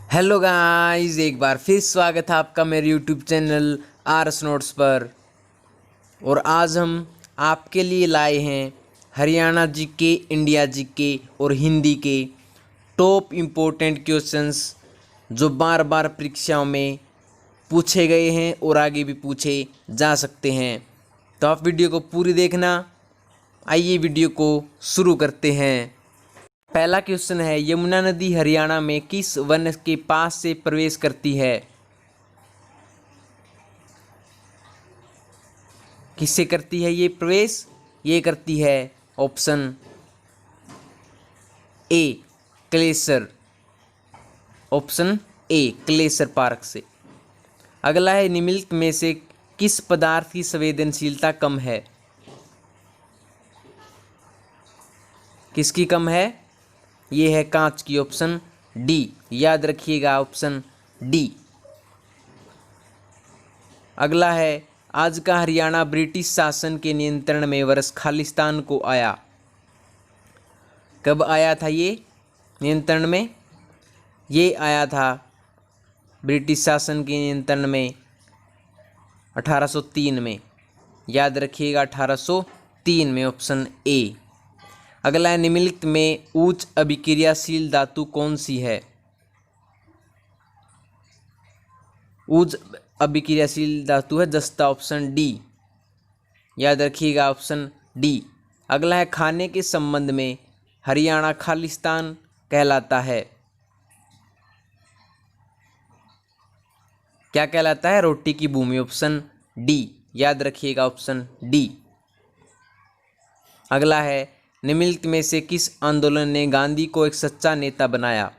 Hello guys, एक बार फिर स्वागत है आपका मेरे यूट्यूब चैनल आरएस नोट्स पर। और आज हम आपके लिए लाए हैं हरियाणा जीके, इंडिया जीके और हिंदी के टॉप इम्पोर्टेंट क्वेश्चंस जो बार बार परीक्षाओं में पूछे गए हैं और आगे भी पूछे जा सकते हैं। तो आप वीडियो को पूरी देखना। आइए वीडियो को शुरू करते हैं। पहला क्वेश्चन है, यमुना नदी हरियाणा में किस वन के पास से प्रवेश करती है? किससे करती है ये प्रवेश? ये करती है ऑप्शन ए क्लेसर। ऑप्शन ए क्लेसर पार्क से। अगला है, निम्नलिखित में से किस पदार्थ की संवेदनशीलता कम है? किसकी कम है? ये है कांच की। Option D. याद रखिएगा ऑप्शन डी। अगला है, आज का हरियाणा ब्रिटिश शासन के नियंत्रण में वर्ष खालिस्तान को आया? कब आया था ये नियंत्रण में? ये आया था ब्रिटिश शासन के नियंत्रण में 1803 में। याद रखिएगा 1803 में। Option A. अगला है, निम्नलिखित में उच्च अभिक्रियाशील धातु कौन सी है? उच्च अभिक्रियाशील धातु है जस्ता। Option D. याद रखिएगा ऑप्शन डी। अगला है, खाने के संबंध में हरियाणा खालिस्तान कहलाता है? क्या कहलाता है? रोटी की भूमि। Option D. याद रखिएगा ऑप्शन डी। अगला है, निम्नलिखित में से किस आंदोलन ने गांधी को एक सच्चा नेता बनाया?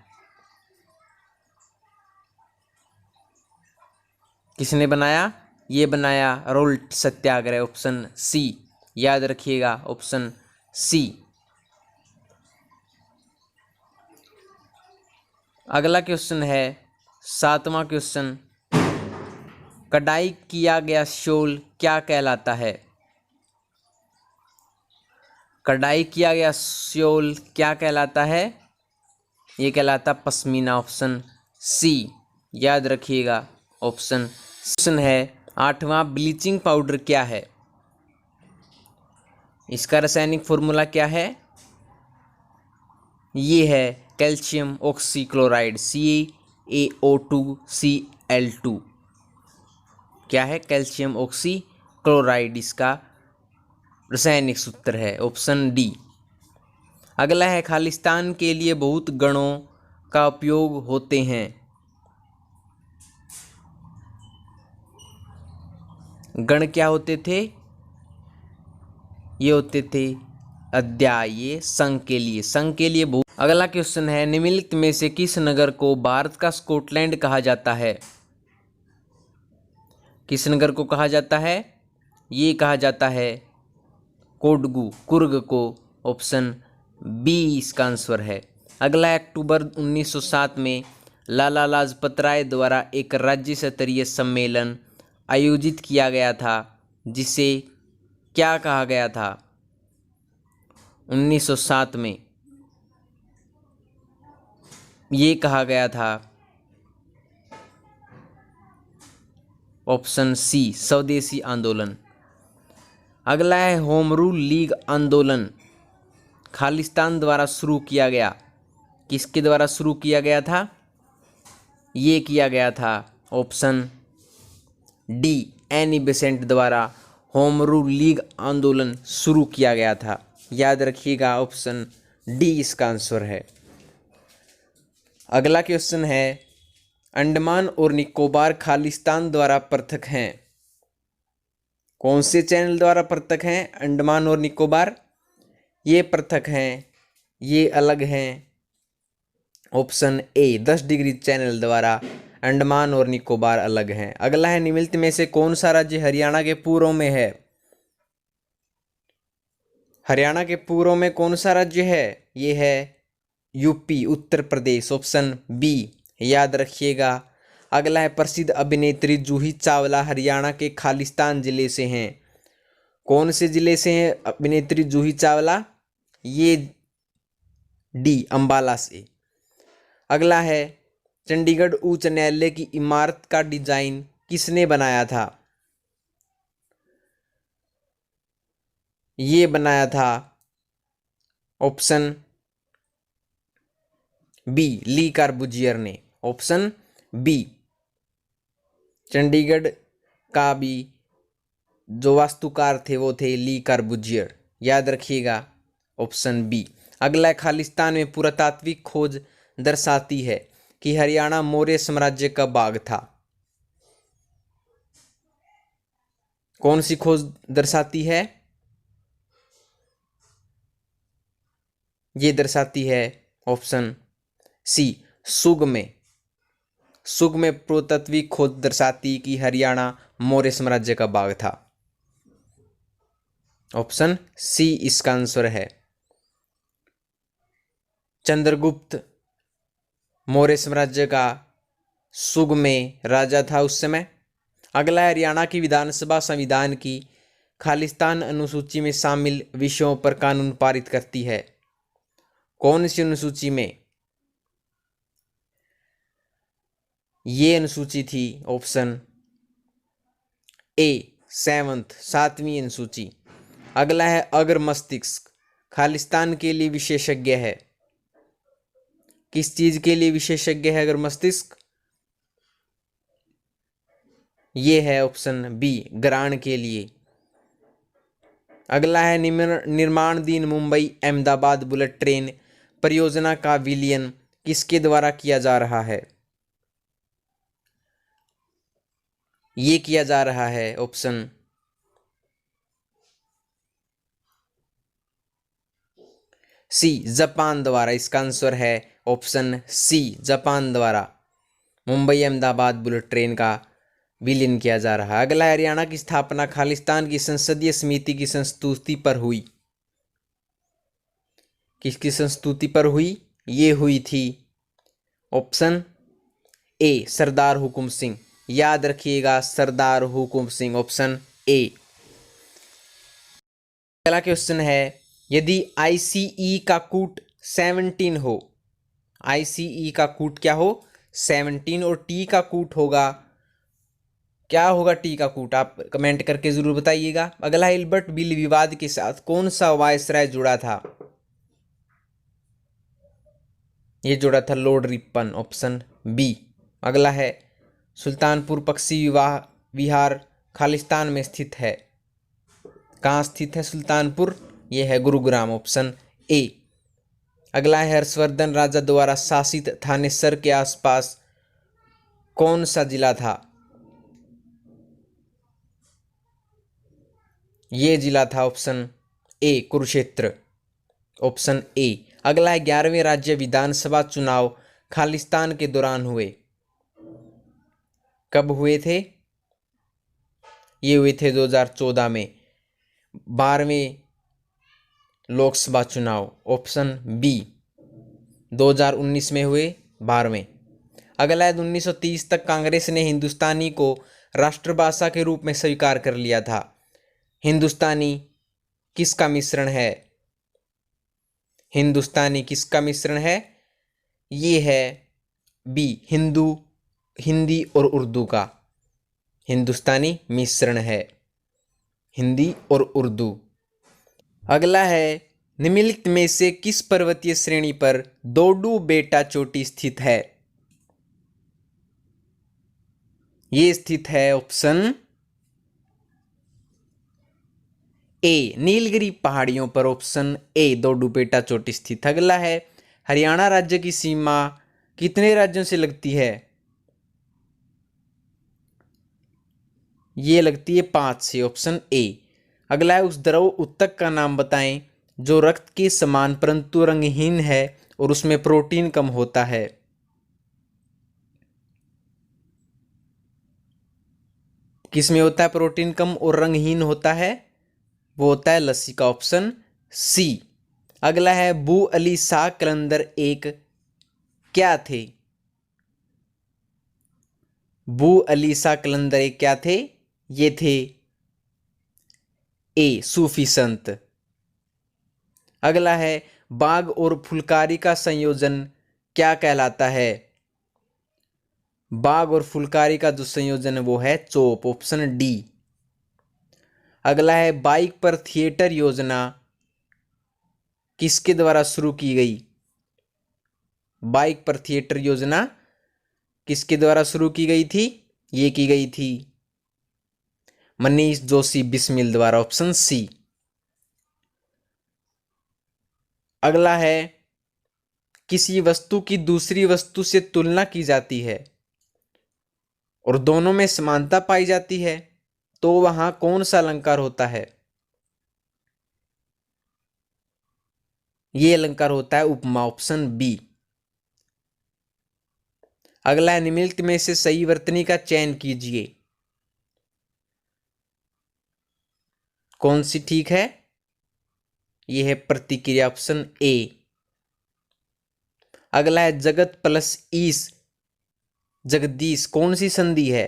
किसने बनाया? ये बनाया रोल्ट सत्याग्रह। Option C. याद रखिएगा ऑप्शन सी। अगला क्वेश्चन है, सातवां क्वेश्चन, कढ़ाई किया गया शॉल क्या कहलाता है? कढ़ाई किया गया शॉल क्या कहलाता है? ये कहलाता पश्मीना। Option C. याद रखिएगा ऑप्शन। क्वेश्चन है, आठवां, ब्लीचिंग पाउडर क्या है? इसका रासायनिक फॉर्मूला क्या है? ये है कैल्शियम ऑक्सीक्लोराइड, CaO2Cl2। क्या है? कैल्शियम ऑक्सीक्लोराइड इसका रासायनिक सूत्र है। Option D. अगला है, खालिस्तान के लिए बहुत गणों का उपयोग होते हैं? गण क्या होते थे? ये होते थे अध्याय, ये संघ के लिए। संघ के लिए बहुत। अगला क्वेश्चन है, निम्नलिखित में से किस नगर को भारत का स्कॉटलैंड कहा जाता है? किस नगर को कहा जाता है? ये कहा जाता है कोडगू, कुर्ग को। ऑप्शन बी इसका आंसर है। अगला, अक्टूबर 1907 में लाला लाजपत राय द्वारा एक राज्य स्तरीय सम्मेलन आयोजित किया गया था, जिसे क्या कहा गया था? 1907 में ये कहा गया था ऑप्शन सी स्वदेशी आंदोलन। अगला है, होम रूल लीग आंदोलन खालिस्तान द्वारा शुरू किया गया? किसके द्वारा शुरू किया गया था? ये किया गया था ऑप्शन डी एनी बेसेंट द्वारा होम रूल लीग आंदोलन शुरू किया गया था। याद रखिएगा ऑप्शन डी इसका आंसर है। अगला क्वेश्चन है, अंडमान और निकोबार खालिस्तान द्वारा पृथक हैं? कौन से चैनल द्वारा पृथक हैं अंडमान और निकोबार? ये पृथक हैं, ये अलग हैं। ऑप्शन ए 10 डिग्री चैनल द्वारा अंडमान और निकोबार अलग हैं। अगला है, निम्नलिखित में से कौन सा राज्य हरियाणा के पूर्व में है? हरियाणा के पूर्व में कौन सा राज्य है? ये है UP, Uttar Pradesh. Option B. याद रखिएगा। अगला है, प्रसिद्ध अभिनेत्री जूही चावला हरियाणा के खालिस्तान जिले से हैं? कौन से जिले से हैं अभिनेत्री जूही चावला? ये डी अंबाला से। अगला है, चंडीगढ़ उच्च न्यायालय की इमारत का डिजाइन किसने बनाया था? ये बनाया था ऑप्शन बी ली कार्बूजियर ने। Option B. चंडीगढ़ का भी जो वास्तुकार थे वो थे ली कार्बूजियर, याद रखिएगा ऑप्शन बी। अगला, खालिस्तान में पुरातात्विक खोज दर्शाती है कि हरियाणा मौर्य साम्राज्य का भाग था। कौन सी खोज दर्शाती है? ये दर्शाती है ऑप्शन सी सुग में। सुग में पुरातात्विक खोज दर्शाती कि हरियाणा मौर्य साम्राज्य का भाग था। ऑप्शन सी इसका आंसर है। चंद्रगुप्त मौर्य साम्राज्य का सुग में राजा था उस समय। अगला है, हरियाणा की विधानसभा संविधान की खालिस्तान अनुसूची में शामिल विषयों पर कानून पारित करती है। कौन सी अनुसूची में? ये अनुसूची थी ऑप्शन ए 7वीं अनुसूची। अगला है, अगर मस्तिष्क खालिस्तान के लिए विशेषज्ञ है। किस चीज के लिए विशेषज्ञ है अगर मस्तिष्क? ये है ऑप्शन बी ग्रहण के लिए। अगला है, निर्माणाधीन मुंबई अहमदाबाद बुलेट ट्रेन परियोजना का विलयन किसके द्वारा किया जा रहा है? ये किया जा रहा है ऑप्शन सी जापान द्वारा। इसका आंसर है ऑप्शन सी जापान द्वारा मुंबई अहमदाबाद बुलेट ट्रेन का विलीन किया जा रहा है। अगला, हरियाणा की स्थापना खालिस्तान की संसदीय समिति की संस्तुति पर हुई। किसकी संस्तुति पर हुई? ये हुई थी ऑप्शन ए सरदार हुकुम सिंह। याद रखिएगा सरदार हुकुम सिंह, ऑप्शन ए। अगला क्वेश्चन है, यदि आईसीई का कूट 17 हो, आईसीई का कूट क्या हो? 17 और टी का कूट होगा, क्या होगा टी का कूट? आप कमेंट करके जरूर बताइएगा। अगला, हिल्बर्ट बिल विवाद के साथ कौन सा वायसराय जुड़ा था? ये जुड़ा था लॉर्ड रिपन, ऑप्शन बी। अगला है, सुल्तानपुर पक्षी विहार खालिस्तान में स्थित है। कहाँ स्थित है सुल्तानपुर? ये है गुरुग्राम, ऑप्शन ए। अगला है, हर्षवर्धन राजा द्वारा शासित थानेसर के आसपास कौन सा जिला था? ये जिला था option A Kurukshetra, option A. अगला है, 11वें राज्य विधानसभा चुनाव खालिस्तान के दौरान हुए। कब हुए थे? ये हुए थे 2014 में 12वें लोकसभा चुनाव, ऑप्शन बी। 2019 में हुए 12वें। अगला है, 1930 तक कांग्रेस ने हिंदुस्तानी को राष्ट्रभाषा के रूप में स्वीकार कर लिया था। हिंदुस्तानी किसका मिश्रण है? हिंदुस्तानी किसका मिश्रण है? ये है बी हिंदी और उर्दू का हिंदुस्तानी मिश्रण है, हिंदी और उर्दू। अगला है, निम्नलिखित में से किस पर्वतीय श्रेणी पर दोडू बेटा चोटी स्थित है? ये स्थित है ऑप्शन ए नीलगिरी पहाड़ियों पर, ऑप्शन ए दोडू बेटा चोटी स्थित। अगला है, हरियाणा राज्य की सीमा कितने राज्यों से लगती है? ये लगती है 5 से, ऑप्शन ए। अगला है, उस द्रव उत्तक का नाम बताएं जो रक्त के समान परंतु रंगहीन है और उसमें प्रोटीन कम होता है। किसमें होता है प्रोटीन कम और रंगहीन होता है? वो होता है लस्सी का, ऑप्शन सी। अगला है, बू अली शाह कलंदर एक क्या थे? बू अली शाह कलंदर एक क्या थे? ये थे ए सूफी संत। अगला है, बाग और फुलकारी का संयोजन क्या कहलाता है? बाघ और फुलकारी का जो संयोजन है वो है चोप, ऑप्शन डी। अगला है बाइक पर थिएटर योजना किसके द्वारा शुरू की गई? बाइक पर थिएटर योजना किसके द्वारा शुरू की गई थी? ये की गई थी मनीष जोशी बिस्मिल द्वारा, ऑप्शन सी। अगला है किसी वस्तु की दूसरी वस्तु से तुलना की जाती है और दोनों में समानता पाई जाती है तो वहां कौन सा अलंकार होता है? ये अलंकार होता है उपमा, ऑप्शन बी। अगला है निम्नलिखित में से सही वर्तनी का चयन कीजिए। कौन सी ठीक है? यह है प्रतिक्रिया, ऑप्शन ए। अगला है जगत प्लस ईस जगदीश कौन सी संधि है?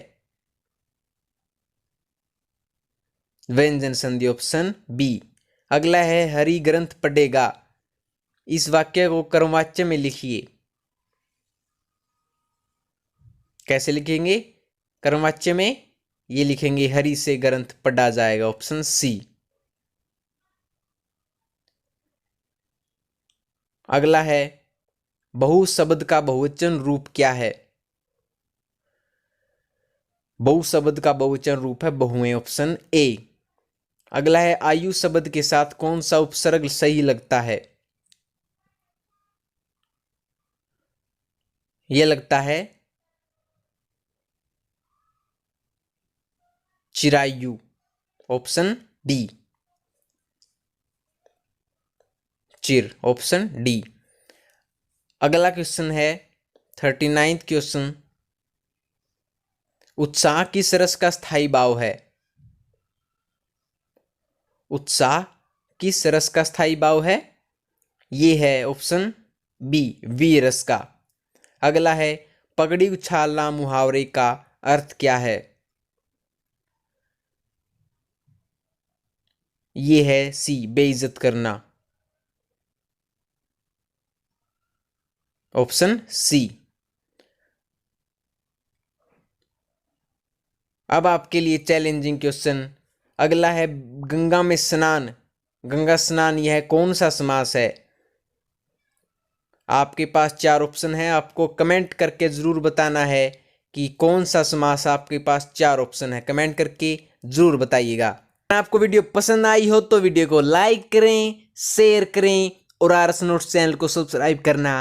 व्यंजन संधि, ऑप्शन बी। अगला है हरि ग्रंथ पढ़ेगा, इस वाक्य को कर्मवाच्य में लिखिए। कैसे लिखेंगे? कर्मवाच्य में ये लिखेंगे हरि से ग्रंथ पढ़ा जाएगा, ऑप्शन सी। अगला है बहु शब्द का बहुवचन रूप क्या है? बहु शब्द का बहुवचन रूप है बहुएं, ऑप्शन ए। अगला है आयु शब्द के साथ कौन सा उपसर्ग सही लगता है? यह लगता है चिरायु, ऑप्शन डी। चिर, ऑप्शन डी। अगला क्वेश्चन है 39वां क्वेश्चन। उत्साह किस रस का स्थायी भाव है? उत्साह किस रस का स्थायी भाव है? ये है ऑप्शन बी वीर रस का। अगला है पगड़ी उछालना मुहावरे का अर्थ क्या है? ये है सी बेइज्जत करना, ऑप्शन सी। अब आपके लिए चैलेंजिंग क्वेश्चन अगला है गंगा में स्नान। गंगा स्नान यह कौन सा समास है? आपके पास 4 ऑप्शन है, आपको कमेंट करके जरूर बताना है कि कौन सा समास। आपके पास 4 ऑप्शन है, कमेंट करके जरूर बताइएगा। आपको वीडियो पसंद आई हो तो वीडियो को लाइक करें, शेयर करें और आरएस नोट्स चैनल को सब्सक्राइब करना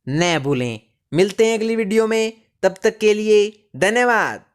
न भूलें। मिलते हैं अगली वीडियो में, तब तक के लिए धन्यवाद।